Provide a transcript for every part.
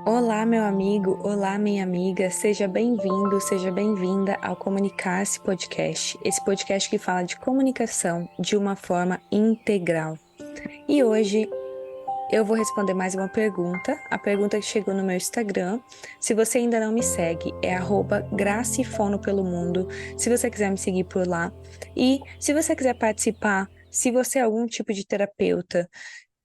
Olá, meu amigo, olá, minha amiga, seja bem-vindo, seja bem-vinda ao Comunicar-se Podcast, esse podcast que fala de comunicação de uma forma integral. E hoje eu vou responder mais uma pergunta, a pergunta que chegou no meu Instagram. Se você ainda não me segue, é @gracifono pelo mundo, se você quiser me seguir por lá. E se você quiser participar, se você é algum tipo de terapeuta,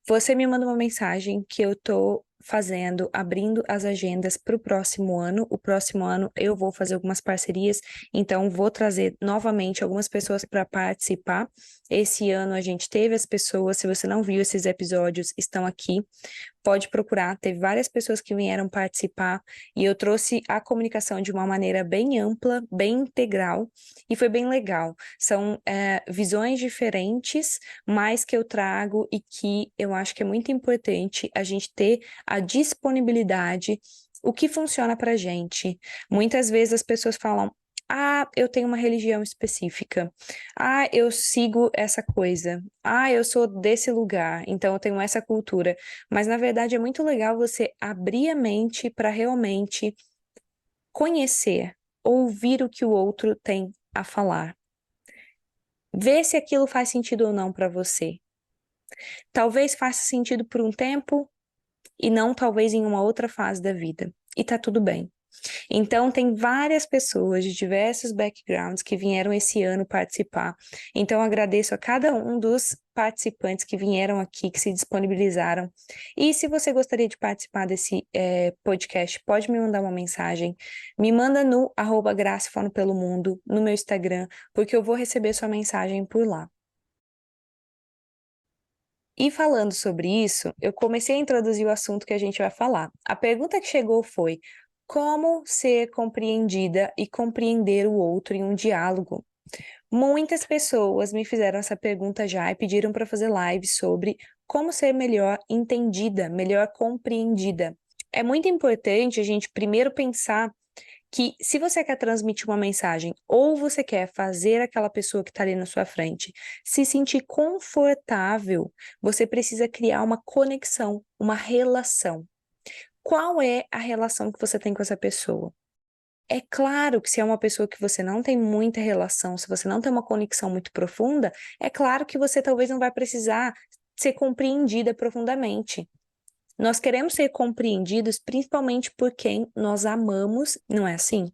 você me manda uma mensagem que eu tô fazendo, abrindo as agendas para o próximo ano. O próximo ano eu vou fazer algumas parcerias, então vou trazer novamente algumas pessoas para participar. Esse ano a gente teve as pessoas, se você não viu esses episódios, estão aqui. Pode procurar, teve várias pessoas que vieram participar e eu trouxe a comunicação de uma maneira bem ampla, bem integral e foi bem legal. São visões diferentes, mas que eu trago e que eu acho que é muito importante a gente ter a disponibilidade, o que funciona para gente. Muitas vezes as pessoas falam: ah, eu tenho uma religião específica. Ah, eu sigo essa coisa. Ah, eu sou desse lugar, então eu tenho essa cultura. Mas na verdade é muito legal você abrir a mente para realmente conhecer, ouvir o que o outro tem a falar. Ver se aquilo faz sentido ou não para você. Talvez faça sentido por um tempo e não talvez em uma outra fase da vida. E tá tudo bem. Então, tem várias pessoas de diversos backgrounds que vieram esse ano participar. Então, agradeço a cada um dos participantes que vieram aqui, que se disponibilizaram. E se você gostaria de participar desse podcast, pode me mandar uma mensagem. Me manda no @gracifono pelo mundo, no meu Instagram, porque eu vou receber sua mensagem por lá. E falando sobre isso, eu comecei a introduzir o assunto que a gente vai falar. A pergunta que chegou foi: como ser compreendida e compreender o outro em um diálogo? Muitas pessoas me fizeram essa pergunta já e pediram para fazer live sobre como ser melhor entendida, melhor compreendida. É muito importante a gente primeiro pensar que se você quer transmitir uma mensagem ou você quer fazer aquela pessoa que está ali na sua frente se sentir confortável, você precisa criar uma conexão, uma relação. Qual é a relação que você tem com essa pessoa? É claro que se é uma pessoa que você não tem muita relação, se você não tem uma conexão muito profunda, é claro que você talvez não vai precisar ser compreendida profundamente. Nós queremos ser compreendidos principalmente por quem nós amamos, não é assim?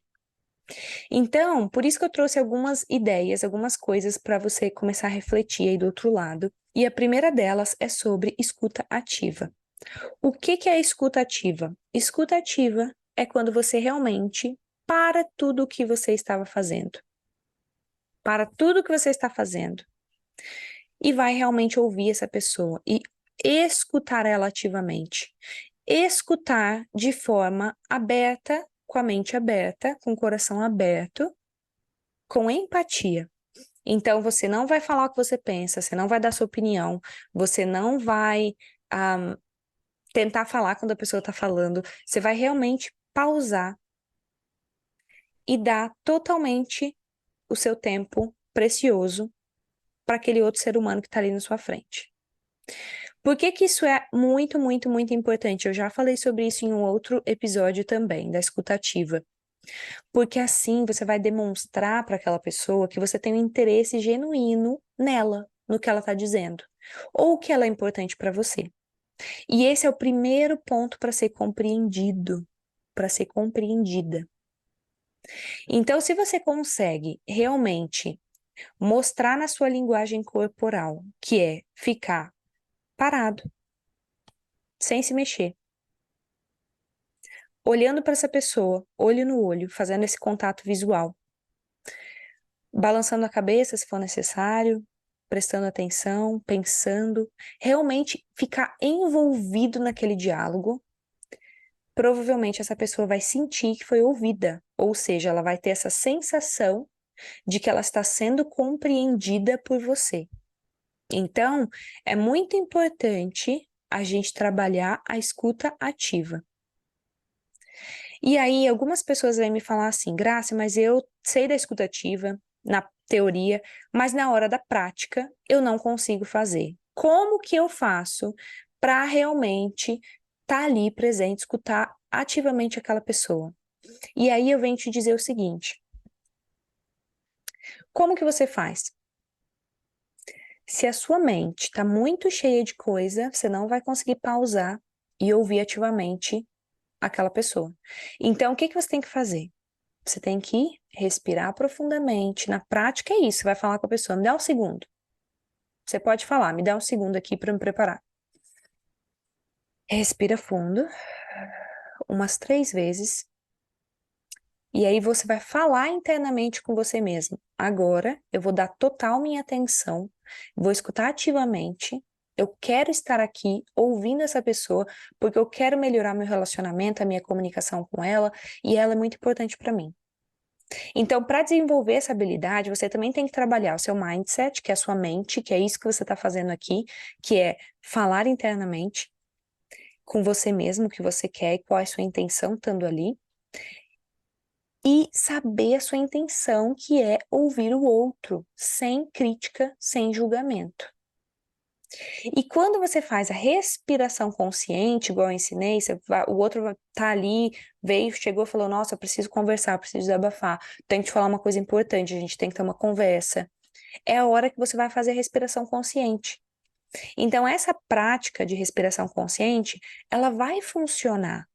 Então, por isso que eu trouxe algumas ideias, algumas coisas para você começar a refletir aí do outro lado. E a primeira delas é sobre escuta ativa. O que que é escuta ativa? Escuta ativa é quando você realmente para tudo o que você estava fazendo. Para tudo o que você está fazendo. E vai realmente ouvir essa pessoa e escutar ela ativamente. Escutar de forma aberta, com a mente aberta, com o coração aberto, com empatia. Então, você não vai falar o que você pensa, você não vai dar sua opinião, você não vai tentar falar quando a pessoa está falando, você vai realmente pausar e dar totalmente o seu tempo precioso para aquele outro ser humano que está ali na sua frente. Por que que isso é muito, muito, muito importante? Eu já falei sobre isso em um outro episódio também, da escutativa. Porque assim você vai demonstrar para aquela pessoa que você tem um interesse genuíno nela, no que ela está dizendo, ou que ela é importante para você. E esse é o primeiro ponto para ser compreendido, para ser compreendida. Então, se você consegue realmente mostrar na sua linguagem corporal, que é ficar parado, sem se mexer, olhando para essa pessoa, olho no olho, fazendo esse contato visual, balançando a cabeça se for necessário, prestando atenção, pensando, realmente ficar envolvido naquele diálogo, provavelmente essa pessoa vai sentir que foi ouvida, ou seja, ela vai ter essa sensação de que ela está sendo compreendida por você. Então, é muito importante a gente trabalhar a escuta ativa. E aí, algumas pessoas vêm me falar assim: Graça, mas eu sei da escuta ativa, na teoria, mas na hora da prática eu não consigo fazer. Como que eu faço para realmente estar ali presente, escutar ativamente aquela pessoa. E aí eu venho te dizer o seguinte: como que você faz? Se a sua mente está muito cheia de coisa, você não vai conseguir pausar e ouvir ativamente aquela pessoa. Então, o que que você tem que fazer? Você tem que respirar profundamente. Na prática é isso, você vai falar com a pessoa, me dá um segundo. Você pode falar, me dá um segundo aqui para me preparar. Respira fundo, umas 3 vezes. E aí você vai falar internamente com você mesmo. Agora eu vou dar total minha atenção, vou escutar ativamente. Eu quero estar aqui ouvindo essa pessoa porque eu quero melhorar meu relacionamento, a minha comunicação com ela, e ela é muito importante para mim. Então, para desenvolver essa habilidade, você também tem que trabalhar o seu mindset, que é a sua mente, que é isso que você está fazendo aqui, que é falar internamente com você mesmo o que você quer e qual é a sua intenção estando ali. E saber a sua intenção, que é ouvir o outro, sem crítica, sem julgamento. E quando você faz a respiração consciente, igual eu ensinei, o outro tá ali, veio, chegou, falou, nossa, eu preciso conversar, preciso desabafar, tenho que te falar uma coisa importante, a gente tem que ter uma conversa. É a hora que você vai fazer a respiração consciente. Então, essa prática de respiração consciente, ela vai funcionar,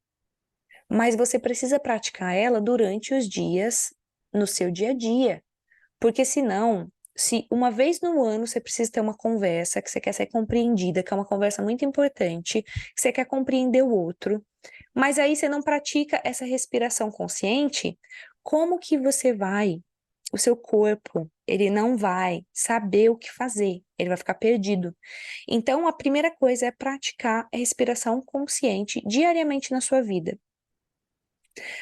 mas você precisa praticar ela durante os dias no seu dia a dia. Porque senão, se uma vez no ano você precisa ter uma conversa, que você quer ser compreendida, que é uma conversa muito importante, que você quer compreender o outro, mas aí você não pratica essa respiração consciente, como que você vai? O seu corpo, ele não vai saber o que fazer, ele vai ficar perdido. Então, a primeira coisa é praticar a respiração consciente diariamente na sua vida.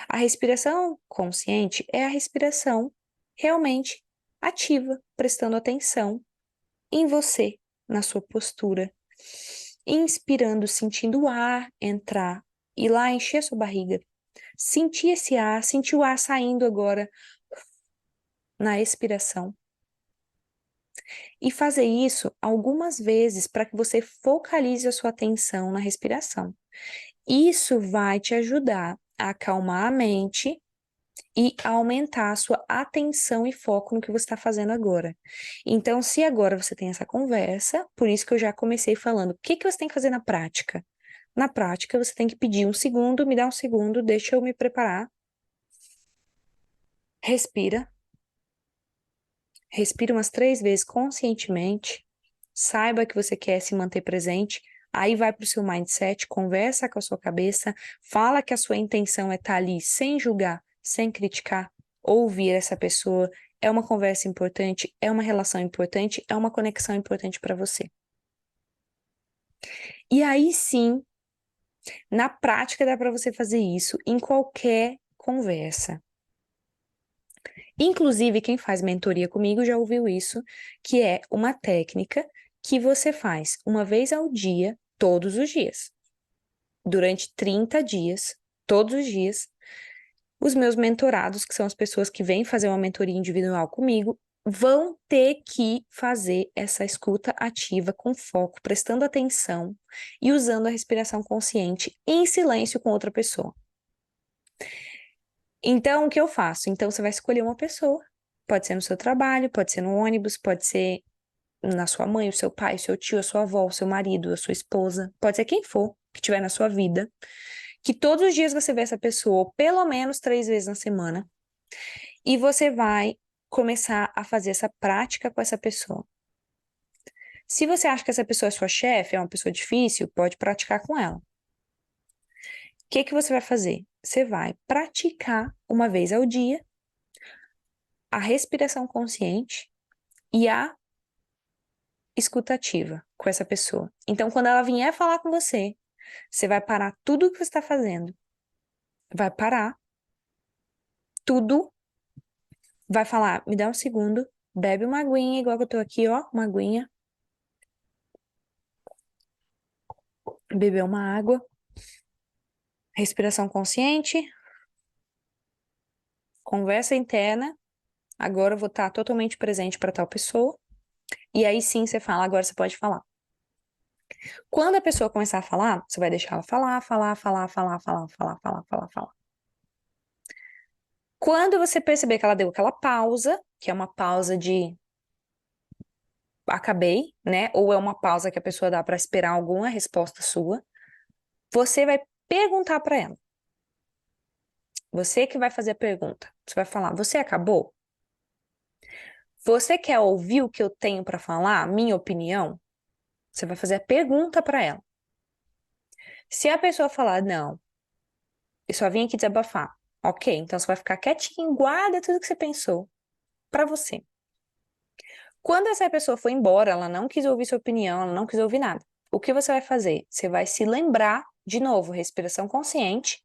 A respiração consciente é a respiração realmente ativa, prestando atenção em você, na sua postura. Inspirando, sentindo o ar entrar e lá encher a sua barriga. Sentir esse ar, sentir o ar saindo agora na expiração. E fazer isso algumas vezes para que você focalize a sua atenção na respiração. Isso vai te ajudar a acalmar a mente e aumentar a sua atenção e foco no que você está fazendo agora. Então, se agora você tem essa conversa, por isso que eu já comecei falando, o que que você tem que fazer na prática? Na prática, você tem que pedir um segundo, me dá um segundo, deixa eu me preparar. Respira. Respira umas 3 vezes conscientemente. Saiba que você quer se manter presente. Aí vai para o seu mindset, conversa com a sua cabeça, fala que a sua intenção é estar ali sem julgar, sem criticar, ouvir essa pessoa. É uma conversa importante, é uma relação importante, é uma conexão importante para você. E aí sim, na prática dá para você fazer isso em qualquer conversa. Inclusive, quem faz mentoria comigo já ouviu isso, que é uma técnica que você faz uma vez ao dia, todos os dias. Durante 30 dias, todos os dias, os meus mentorados, que são as pessoas que vêm fazer uma mentoria individual comigo, vão ter que fazer essa escuta ativa com foco, prestando atenção e usando a respiração consciente em silêncio com outra pessoa. Então, o que eu faço? Então, você vai escolher uma pessoa, pode ser no seu trabalho, pode ser no ônibus, pode ser na sua mãe, o seu pai, o seu tio, a sua avó, o seu marido, a sua esposa, pode ser quem for que estiver na sua vida, que todos os dias você vê essa pessoa, pelo menos 3 vezes na semana, e você vai começar a fazer essa prática com essa pessoa. Se você acha que essa pessoa é sua chefe, é uma pessoa difícil, pode praticar com ela. O que que você vai fazer? Você vai praticar uma vez ao dia a respiração consciente e a escutativa com essa pessoa. Então, quando ela vier falar com você, você vai parar tudo o que você está fazendo. Vai parar tudo. Vai falar, me dá um segundo, bebe uma aguinha, igual que eu tô aqui, ó, uma aguinha. Beber uma água. Respiração consciente. Conversa interna. Agora eu vou estar totalmente presente para tal pessoa. E aí sim você fala, agora você pode falar. Quando a pessoa começar a falar, você vai deixar ela falar, falar, falar, falar, falar, falar, falar, falar, falar. Quando você perceber que ela deu aquela pausa, que é uma pausa de acabei, né? Ou é uma pausa que a pessoa dá para esperar alguma resposta sua, você vai perguntar para ela. Você que vai fazer a pergunta. Você vai falar: "Você acabou? Você quer ouvir o que eu tenho para falar? Minha opinião?" Você vai fazer a pergunta para ela. Se a pessoa falar: "Não, eu só vim aqui desabafar." Ok, então você vai ficar quietinho, guarda tudo que você pensou para você. Quando essa pessoa for embora, ela não quis ouvir sua opinião, ela não quis ouvir nada. O que você vai fazer? Você vai se lembrar, de novo, respiração consciente,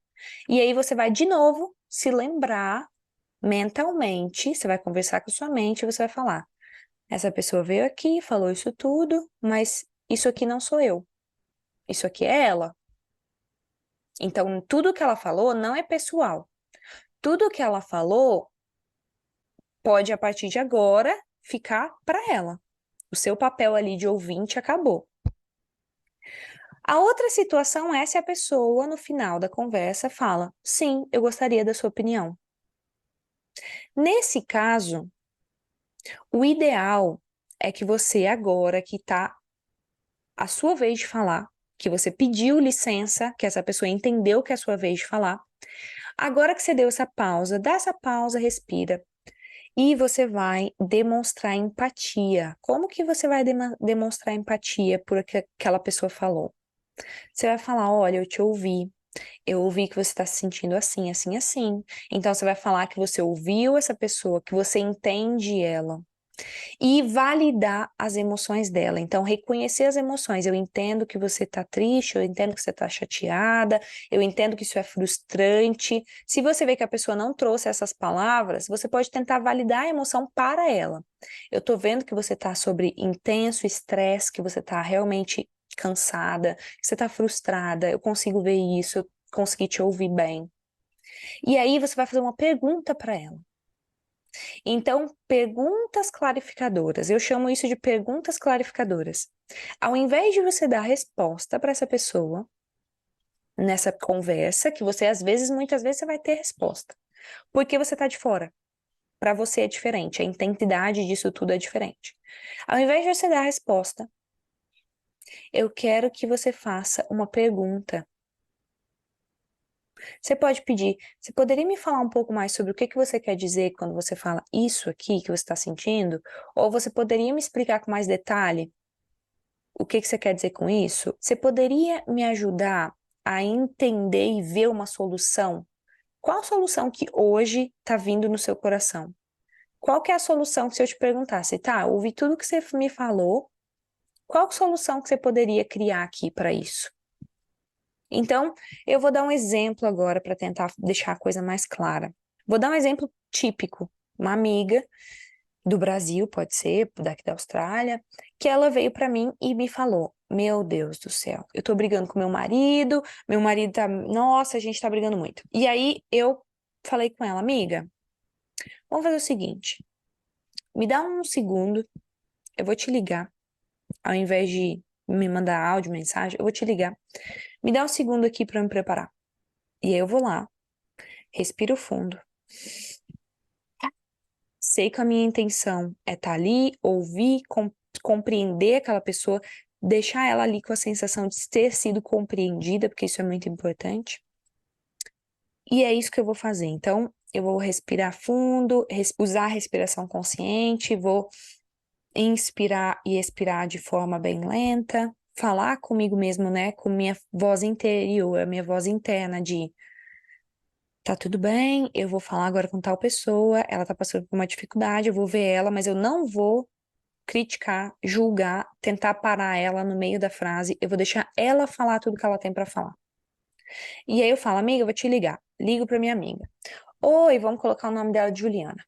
e aí você vai de novo se lembrar mentalmente, você vai conversar com sua mente e você vai falar: essa pessoa veio aqui, falou isso tudo, mas isso aqui não sou eu. Isso aqui é ela. Então, tudo que ela falou não é pessoal. Tudo que ela falou pode, a partir de agora, ficar para ela. O seu papel ali de ouvinte acabou. A outra situação é se a pessoa, no final da conversa, fala: sim, eu gostaria da sua opinião. Nesse caso, o ideal é que você, agora que está a sua vez de falar, que você pediu licença, que essa pessoa entendeu que é a sua vez de falar, agora que você deu essa pausa, dá essa pausa, respira. E você vai demonstrar empatia. Como que você vai demonstrar empatia por aquela pessoa falou? Você vai falar: olha, eu te ouvi. Eu ouvi que você está se sentindo assim, assim, assim. Então você vai falar que você ouviu essa pessoa, que você entende ela. E validar as emoções dela. Então, reconhecer as emoções. Eu entendo que você está triste, eu entendo que você está chateada, eu entendo que isso é frustrante. Se você vê que a pessoa não trouxe essas palavras, você pode tentar validar a emoção para ela. Eu estou vendo que você está sobre intenso estresse, que você está realmente cansada, que você está frustrada, eu consigo ver isso, eu consegui te ouvir bem. E aí você vai fazer uma pergunta para ela. Então, perguntas clarificadoras. Eu chamo isso de perguntas clarificadoras. Ao invés de você dar resposta para essa pessoa, nessa conversa, que você às vezes, muitas vezes, você vai ter resposta. Porque você está de fora. Para você é diferente, a intensidade disso tudo é diferente. Ao invés de você dar a resposta, eu quero que você faça uma pergunta. Você pode pedir: você poderia me falar um pouco mais sobre o que você quer dizer quando você fala isso aqui que você está sentindo? Ou você poderia me explicar com mais detalhe o que você quer dizer com isso? Você poderia me ajudar a entender e ver uma solução? Qual solução que hoje está vindo no seu coração? Qual que é a solução que, se eu te perguntasse: tá, ouvi tudo que você me falou, qual solução que você poderia criar aqui para isso? Então, eu vou dar um exemplo agora para tentar deixar a coisa mais clara. Vou dar um exemplo típico. Uma amiga do Brasil, pode ser, daqui da Austrália, que ela veio para mim e me falou: meu Deus do céu, eu tô brigando com meu marido tá, nossa, a gente tá brigando muito. E aí eu falei com ela: amiga, vamos fazer o seguinte, me dá um segundo, eu vou te ligar, ao invés de me mandar áudio, mensagem, eu vou te ligar. Me dá um segundo aqui para me preparar. E aí eu vou lá, respiro fundo. Sei que a minha intenção é estar ali, ouvir, compreender aquela pessoa, deixar ela ali com a sensação de ter sido compreendida, porque isso é muito importante. E é isso que eu vou fazer. Então, eu vou respirar fundo, usar a respiração consciente, vou inspirar e expirar de forma bem lenta, falar comigo mesmo, né, com minha voz interior, a minha voz interna de: tá tudo bem, eu vou falar agora com tal pessoa, ela tá passando por uma dificuldade, eu vou ver ela, mas eu não vou criticar, julgar, tentar parar ela no meio da frase, eu vou deixar ela falar tudo que ela tem pra falar. E aí eu falo: amiga, eu vou te ligar. Ligo pra minha amiga. Oi, vamos colocar o nome dela de Juliana.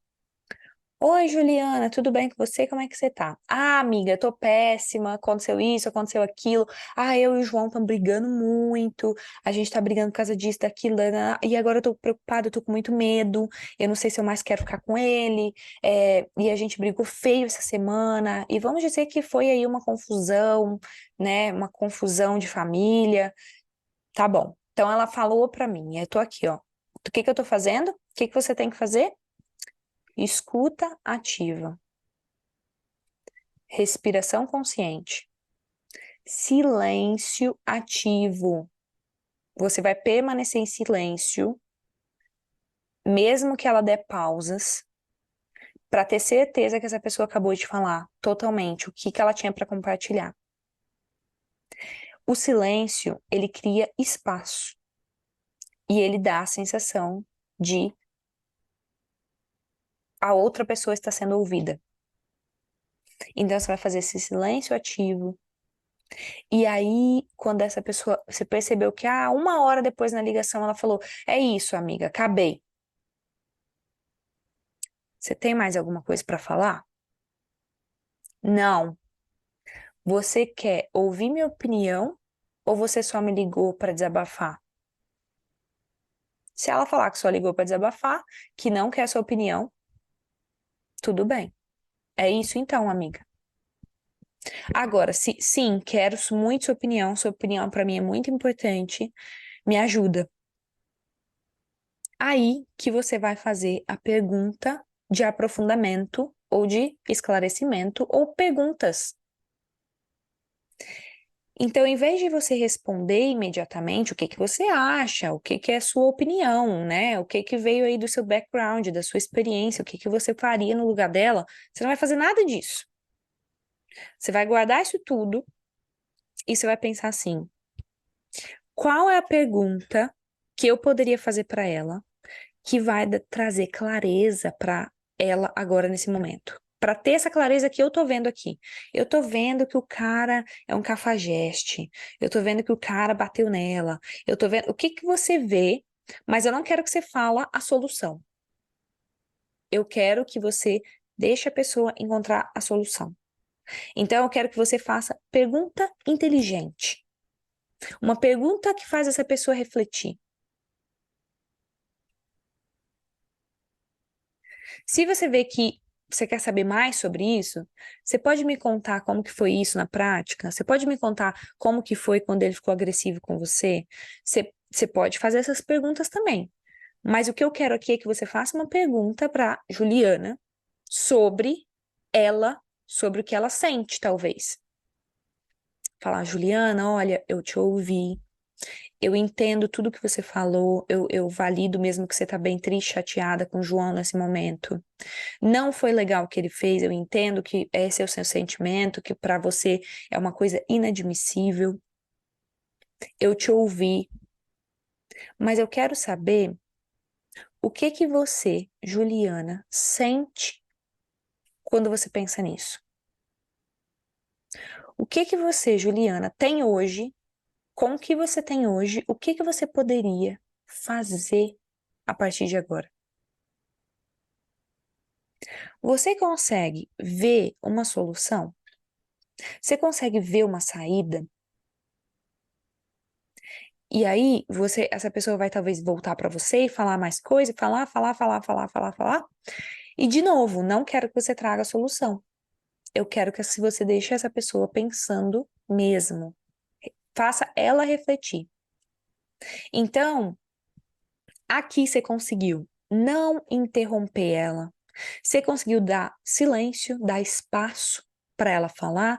Oi, Juliana, tudo bem com você? Como é que você tá? Ah, amiga, eu tô péssima. Aconteceu isso, aconteceu aquilo. Ah, eu e o João estamos brigando muito. A gente tá brigando por causa disso, daquilo, e agora eu tô preocupada, eu tô com muito medo. Eu não sei se eu mais quero ficar com ele. E a gente brigou feio essa semana. E vamos dizer que foi aí uma confusão, né? Uma confusão de família. Tá bom. Então ela falou pra mim, eu tô aqui, ó. O que que eu tô fazendo? O que que você tem que fazer? Escuta ativa. Respiração consciente. Silêncio ativo. Você vai permanecer em silêncio, mesmo que ela dê pausas, para ter certeza que essa pessoa acabou de falar totalmente o que que ela tinha para compartilhar. O silêncio, ele cria espaço e ele dá a sensação de a outra pessoa está sendo ouvida. Então você vai fazer esse silêncio ativo. E aí, quando essa pessoa, você percebeu que 1 hora depois na ligação ela falou: É isso, amiga, acabei. Você tem mais alguma coisa para falar? Não. Você quer ouvir minha opinião ou você só me ligou para desabafar? Se ela falar que só ligou para desabafar, que não quer sua opinião, tudo bem. É isso então, amiga. Agora, se sim, quero muito sua opinião para mim é muito importante, me ajuda. Aí que você vai fazer a pergunta de aprofundamento ou de esclarecimento ou perguntas. Então, em vez de você responder imediatamente o que que você acha, o que que é sua opinião, né? O que que veio aí do seu background, da sua experiência, o que que você faria no lugar dela, você não vai fazer nada disso. Você vai guardar isso tudo e você vai pensar assim: qual é a pergunta que eu poderia fazer para ela que vai trazer clareza para ela agora nesse momento? Para ter essa clareza que eu tô vendo aqui. Eu tô vendo que o cara é um cafajeste. Eu tô vendo que o cara bateu nela. Eu tô vendo o que que você vê, mas eu não quero que você fala a solução. Eu quero que você deixe a pessoa encontrar a solução. Então eu quero que você faça pergunta inteligente. Uma pergunta que faz essa pessoa refletir. Se você vê que você quer saber mais sobre isso, você pode me contar como que foi isso na prática? Você pode me contar como que foi quando ele ficou agressivo com você? Você pode fazer essas perguntas também. Mas o que eu quero aqui é que você faça uma pergunta para Juliana sobre ela, sobre o que ela sente, talvez. Falar, Juliana, olha, eu te ouvi, eu entendo tudo que você falou, eu valido mesmo que você tá bem triste, chateada com o João nesse momento. Não foi legal o que ele fez, eu entendo que esse é o seu sentimento, que para você é uma coisa inadmissível. Eu te ouvi, mas eu quero saber o que que você, Juliana, sente quando você pensa nisso. O que que você, Juliana, tem hoje, com o que você tem hoje, o que que você poderia fazer a partir de agora? Você consegue ver uma solução? Você consegue ver uma saída? E aí, essa pessoa vai talvez voltar para você e falar mais coisa, falar. E de novo, não quero que você traga a solução. Eu quero que se você deixe essa pessoa pensando mesmo, faça ela refletir. Então, aqui você conseguiu não interromper ela. Você conseguiu dar silêncio, dar espaço para ela falar,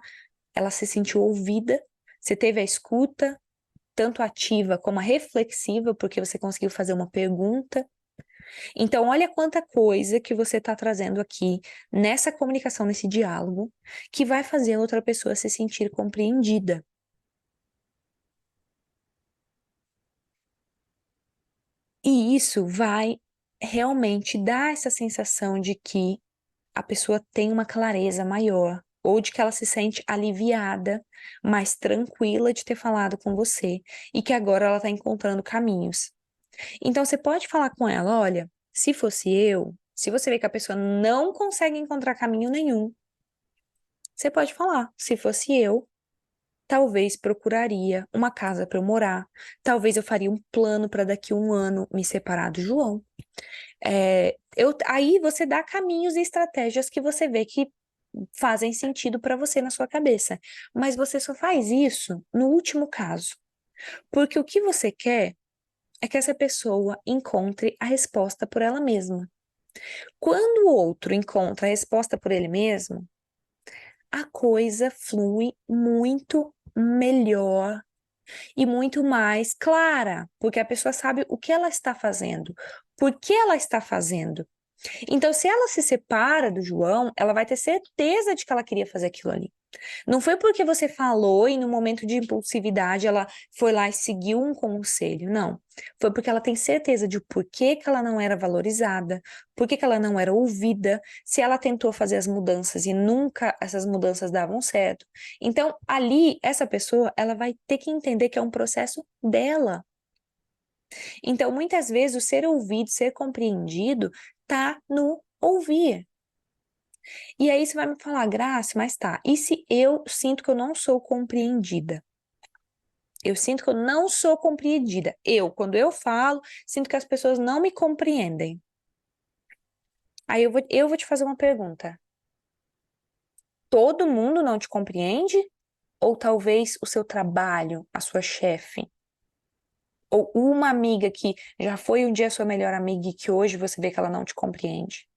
ela se sentiu ouvida, você teve a escuta, tanto ativa como a reflexiva, porque você conseguiu fazer uma pergunta. Então, olha quanta coisa que você está trazendo aqui nessa comunicação, nesse diálogo, que vai fazer a outra pessoa se sentir compreendida. E isso vai realmente dar essa sensação de que a pessoa tem uma clareza maior, ou de que ela se sente aliviada, mais tranquila de ter falado com você, e que agora ela está encontrando caminhos. Então você pode falar com ela, olha, se fosse eu, Se você vê que a pessoa não consegue encontrar caminho nenhum, você pode falar, se fosse eu, talvez procuraria uma casa para eu morar, talvez eu faria um plano para daqui a um ano me separar do João. Aí você dá caminhos e estratégias que você vê que fazem sentido para você na sua cabeça. Mas você só faz isso no último caso. Porque o que você quer é que essa pessoa encontre a resposta por ela mesma. Quando o outro encontra a resposta por ele mesmo, a coisa flui muito melhor e muito mais clara, porque a pessoa sabe o que ela está fazendo, por que ela está fazendo. Então, se ela se separa do João, ela vai ter certeza de que ela queria fazer aquilo ali. Não foi porque você falou e no momento de impulsividade ela foi lá e seguiu um conselho, não. Foi porque ela tem certeza de por que que ela não era valorizada, por que que ela não era ouvida, se ela tentou fazer as mudanças e nunca essas mudanças davam certo. Então, ali, essa pessoa, ela vai ter que entender que é um processo dela. Então, muitas vezes, o ser ouvido, ser compreendido, tá no ouvir. E aí você vai me falar, Graça, mas tá, e se eu sinto que eu não sou compreendida? Eu sinto que eu não sou compreendida. Quando eu falo, sinto que as pessoas não me compreendem. Aí eu vou te fazer uma pergunta. Todo mundo não te compreende? Ou talvez o seu trabalho, a sua chefe? Ou uma amiga que já foi um dia sua melhor amiga e que hoje você vê que ela não te compreende?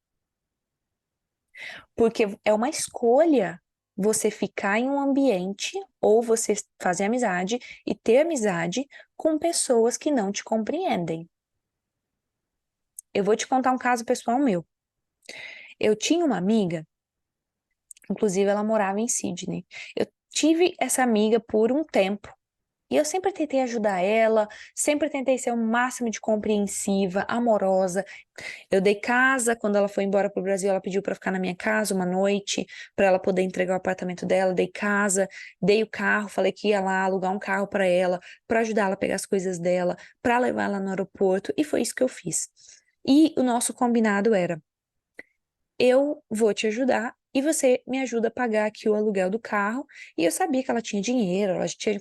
Porque é uma escolha você ficar em um ambiente ou você fazer amizade e ter amizade com pessoas que não te compreendem. Eu vou te contar um caso pessoal meu. Eu tinha uma amiga, inclusive ela morava em Sydney. Eu tive essa amiga por um tempo. E eu sempre tentei ajudar ela, sempre tentei ser o máximo de compreensiva, amorosa. Eu dei casa, quando ela foi embora pro Brasil, ela pediu para ficar na minha casa uma noite, para ela poder entregar o apartamento dela. Dei casa, dei o carro, falei que ia lá alugar um carro para ajudar ela a pegar as coisas dela, para levar ela no aeroporto, e foi isso que eu fiz. E o nosso combinado era: eu vou te ajudar e você me ajuda a pagar aqui o aluguel do carro. E eu sabia que ela tinha dinheiro, ela tinha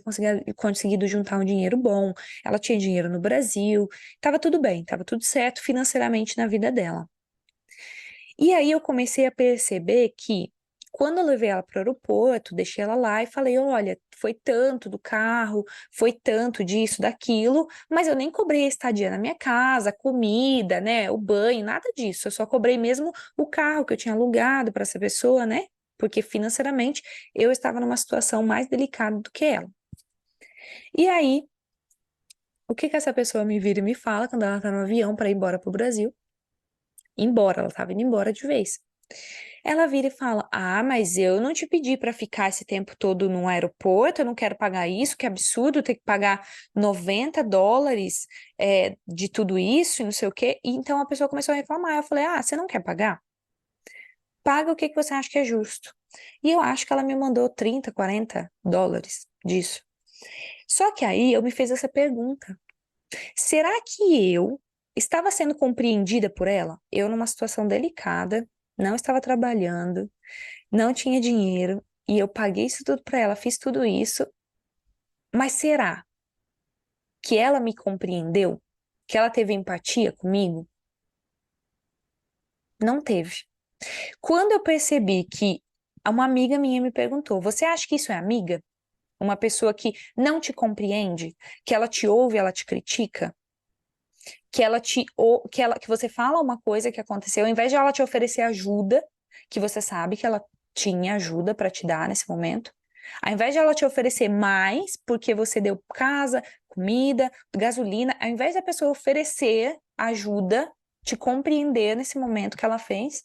conseguido juntar um dinheiro bom, ela tinha dinheiro no Brasil, estava tudo bem, estava tudo certo financeiramente na vida dela. E aí eu comecei a perceber que quando eu levei ela para o aeroporto, deixei ela lá e falei: olha, foi tanto do carro, foi tanto disso, daquilo, mas eu nem cobrei a estadia na minha casa, a comida, né, o banho, nada disso. Eu só cobrei mesmo o carro que eu tinha alugado para essa pessoa, né? Porque financeiramente eu estava numa situação mais delicada do que ela. E aí, o que que essa pessoa me vira e me fala quando ela tá no avião para ir embora pro Brasil? Embora, ela estava indo embora de vez. Ela vira e fala: ah, mas eu não te pedi para ficar esse tempo todo no aeroporto, eu não quero pagar isso, que absurdo ter que pagar US$ 90 de tudo isso e não sei o quê. E então a pessoa começou a reclamar. Eu falei: ah, você não quer pagar? Paga o que que você acha que é justo. E eu acho que ela me mandou 30, US$ 40 disso. Só que aí eu me fiz essa pergunta: será que eu estava sendo compreendida por ela? Eu numa situação delicada, não estava trabalhando, não tinha dinheiro, e eu paguei isso tudo para ela, fiz tudo isso, mas será que ela me compreendeu? Que ela teve empatia comigo? Não teve. Quando eu percebi que uma amiga minha me perguntou: você acha que isso é amiga? Uma pessoa que não te compreende, que ela te ouve, ela te critica, que você fala uma coisa que aconteceu, ao invés de ela te oferecer ajuda, que você sabe que ela tinha ajuda para te dar nesse momento, ao invés de ela te oferecer mais, porque você deu casa, comida, gasolina, ao invés da pessoa oferecer ajuda, te compreender nesse momento que ela fez.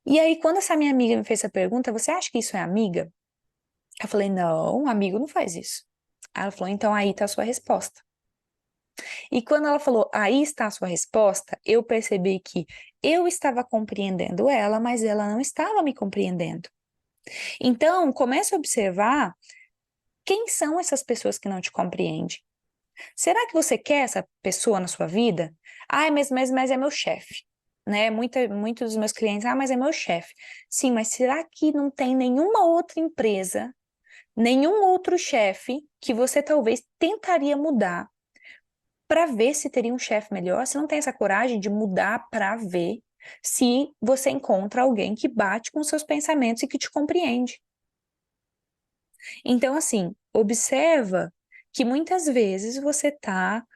E aí, quando essa minha amiga me fez essa pergunta: você acha que isso é amiga? Eu falei: não, amigo não faz isso. Aí ela falou: então aí tá a sua resposta. E quando ela falou: aí está a sua resposta, eu percebi que eu estava compreendendo ela, mas ela não estava me compreendendo. Então, comece a observar quem são essas pessoas que não te compreendem. Será que você quer essa pessoa na sua vida? Ai, mas é meu chefe. né? Muitos dos meus clientes, mas é meu chefe. Sim, mas será que não tem nenhuma outra empresa, nenhum outro chefe que você talvez tentaria mudar para ver se teria um chefe melhor? Você não tem essa coragem de mudar para ver se você encontra alguém que bate com seus pensamentos e que te compreende. Então, assim, observa que muitas vezes você tá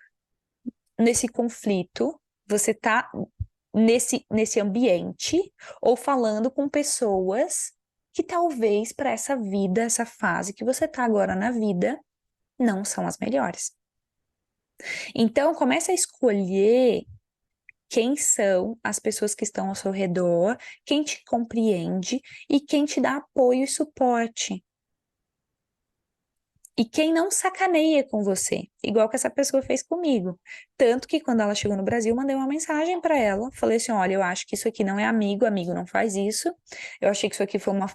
nesse conflito, você tá nesse ambiente ou falando com pessoas que talvez para essa vida, essa fase que você tá agora na vida, não são as melhores. Então, comece a escolher quem são as pessoas que estão ao seu redor, quem te compreende e quem te dá apoio e suporte. E quem não sacaneia com você, igual que essa pessoa fez comigo. Tanto que quando ela chegou no Brasil, eu mandei uma mensagem para ela, falei assim: olha, eu acho que isso aqui não é amigo, amigo não faz isso. Eu achei que isso aqui foi uma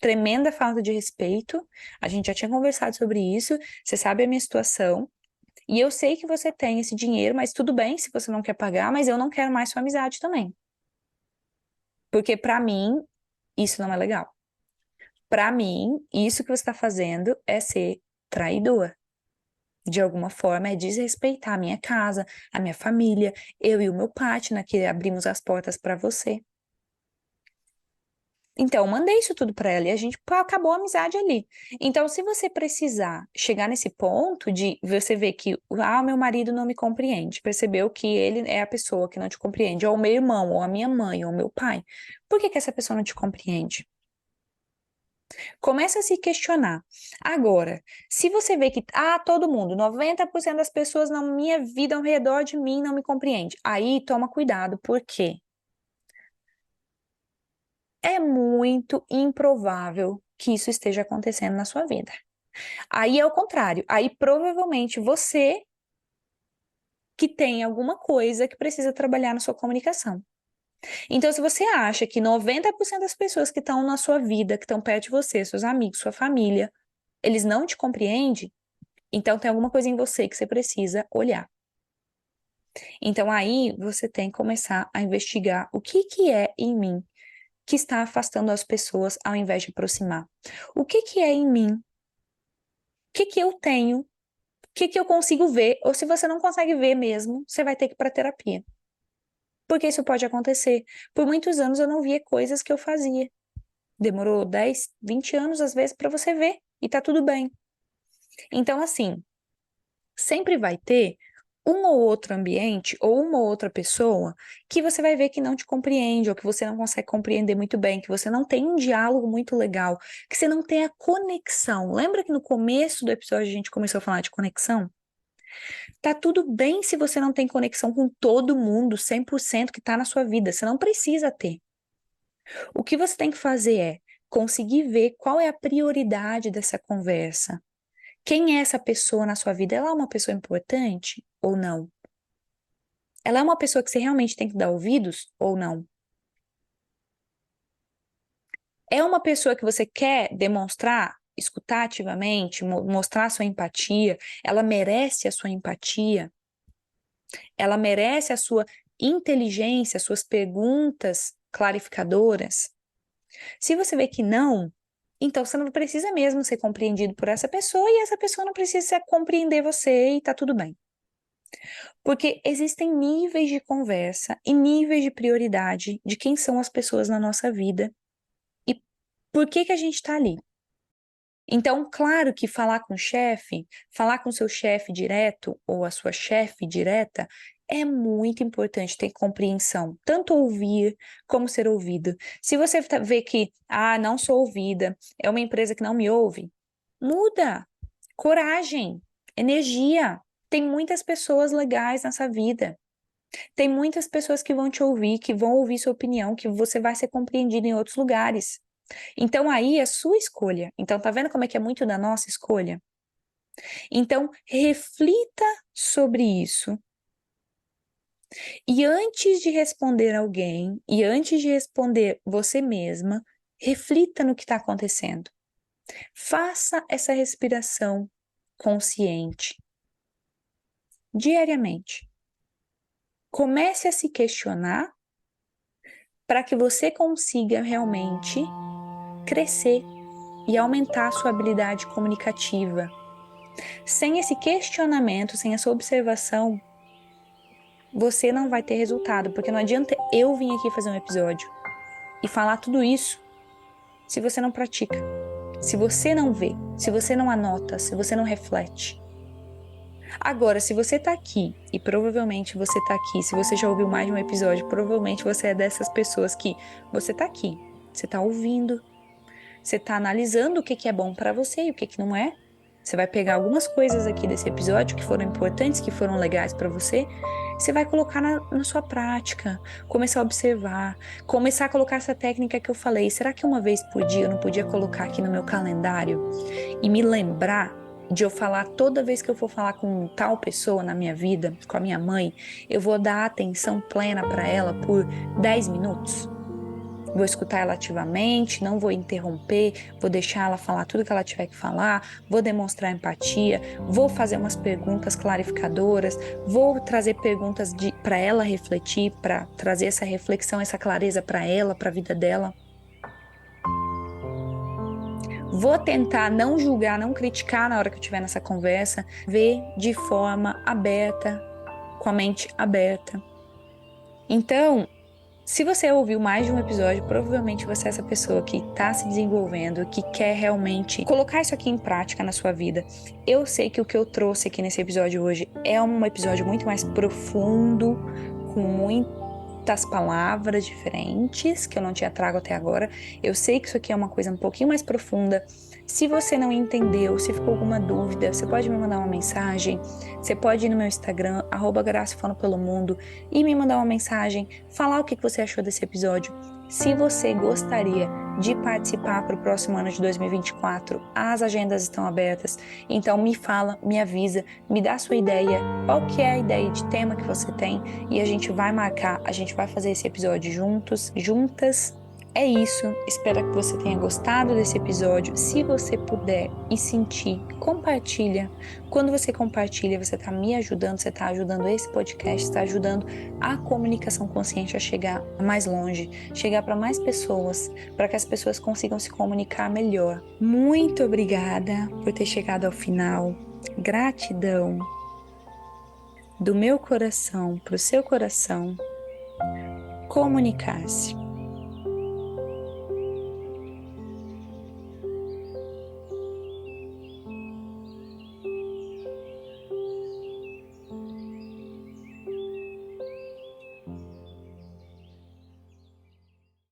tremenda falta de respeito. A gente já tinha conversado sobre isso, você sabe a minha situação. E eu sei que você tem esse dinheiro, mas tudo bem se você não quer pagar, mas eu não quero mais sua amizade também. Porque para mim, isso não é legal. Para mim, isso que você está fazendo é ser traidor. De alguma forma, é desrespeitar a minha casa, a minha família, eu e o meu partner, que abrimos as portas para você. Então, eu mandei isso tudo para ela e a gente acabou a amizade ali. Então, se você precisar chegar nesse ponto de você ver que, meu marido não me compreende, percebeu que ele é a pessoa que não te compreende, ou o meu irmão, ou a minha mãe, ou o meu pai, por que que essa pessoa não te compreende? Começa a se questionar. Agora, se você vê que, todo mundo, 90% das pessoas na minha vida, ao redor de mim, não me compreende, aí toma cuidado, porque é muito improvável que isso esteja acontecendo na sua vida. Aí é o contrário. Aí provavelmente você que tem alguma coisa que precisa trabalhar na sua comunicação. Então, se você acha que 90% das pessoas que estão na sua vida, que estão perto de você, seus amigos, sua família, eles não te compreendem, então tem alguma coisa em você que você precisa olhar. Então aí você tem que começar a investigar o que que é em mim que está afastando as pessoas ao invés de aproximar. O que que é em mim? O que que eu tenho? O que que eu consigo ver? Ou se você não consegue ver mesmo, você vai ter que ir para terapia. Porque isso pode acontecer. Por muitos anos eu não via coisas que eu fazia. Demorou 10, 20 anos às vezes para você ver e tá tudo bem. Então assim, sempre vai ter um ou outro ambiente ou uma outra pessoa que você vai ver que não te compreende ou que você não consegue compreender muito bem, que você não tem um diálogo muito legal, que você não tem a conexão. Lembra que no começo do episódio a gente começou a falar de conexão? Tá tudo bem se você não tem conexão com todo mundo, 100% que tá na sua vida, você não precisa ter. O que você tem que fazer é conseguir ver qual é a prioridade dessa conversa. Quem é essa pessoa na sua vida? Ela é uma pessoa importante ou não? Ela é uma pessoa que você realmente tem que dar ouvidos ou não? É uma pessoa que você quer demonstrar, escutar ativamente, mostrar sua empatia? Ela merece a sua empatia? Ela merece a sua inteligência, suas perguntas clarificadoras? Se você vê que não, então você não precisa mesmo ser compreendido por essa pessoa e essa pessoa não precisa compreender você e tá tudo bem. Porque existem níveis de conversa e níveis de prioridade de quem são as pessoas na nossa vida e por que que a gente está ali. Então, claro que falar com seu chefe direto ou a sua chefe direta é muito importante ter compreensão, tanto ouvir como ser ouvido. Se você vê que, não sou ouvida, é uma empresa que não me ouve, muda, coragem, energia. Tem muitas pessoas legais nessa vida. Tem muitas pessoas que vão te ouvir, que vão ouvir sua opinião, que você vai ser compreendido em outros lugares. Então aí é sua escolha. Então tá vendo como é que é muito da nossa escolha? Então reflita sobre isso. E antes de responder alguém, e antes de responder você mesma, reflita no que está acontecendo. Faça essa respiração consciente diariamente. Comece a se questionar para que você consiga realmente crescer e aumentar a sua habilidade comunicativa. Sem esse questionamento, sem essa observação, você não vai ter resultado, porque não adianta eu vir aqui fazer um episódio e falar tudo isso se você não pratica, se você não vê, se você não anota, se você não reflete. Agora, se você tá aqui, e provavelmente você tá aqui, se você já ouviu mais de um episódio, provavelmente você é dessas pessoas que você tá aqui, você tá ouvindo, você tá analisando o que que é bom pra você e o que que não é. Você vai pegar algumas coisas aqui desse episódio que foram importantes, que foram legais pra você, você vai colocar na sua prática, começar a observar, começar a colocar essa técnica que eu falei. Será que uma vez por dia eu não podia colocar aqui no meu calendário e me lembrar de eu falar toda vez que eu for falar com tal pessoa na minha vida, com a minha mãe, eu vou dar atenção plena para ela por 10 minutos? Vou escutar ela ativamente, não vou interromper, vou deixar ela falar tudo que ela tiver que falar, vou demonstrar empatia, vou fazer umas perguntas clarificadoras, vou trazer perguntas para ela refletir, para trazer essa reflexão, essa clareza para ela, para a vida dela. Vou tentar não julgar, não criticar na hora que eu estiver nessa conversa, ver de forma aberta, com a mente aberta. Então, se você ouviu mais de um episódio, provavelmente você é essa pessoa que está se desenvolvendo, que quer realmente colocar isso aqui em prática na sua vida. Eu sei que o que eu trouxe aqui nesse episódio hoje é um episódio muito mais profundo, com muitas palavras diferentes que eu não tinha trago até agora. Eu sei que isso aqui é uma coisa um pouquinho mais profunda. Se você não entendeu, se ficou alguma dúvida, você pode me mandar uma mensagem, você pode ir no meu Instagram, @GraciFalando-pelo-Mundo, e me mandar uma mensagem, falar o que você achou desse episódio. Se você gostaria de participar para o próximo ano de 2024, as agendas estão abertas, então me fala, me avisa, me dá a sua ideia, qual que é a ideia de tema que você tem, e a gente vai marcar, a gente vai fazer esse episódio juntos, juntas. É isso, espero que você tenha gostado desse episódio. Se você puder e sentir, compartilha. Quando você compartilha, você está me ajudando, você está ajudando esse podcast, está ajudando a comunicação consciente a chegar mais longe, chegar para mais pessoas, para que as pessoas consigam se comunicar melhor. Muito obrigada por ter chegado ao final. Gratidão do meu coração para o seu coração. Comunicar-se.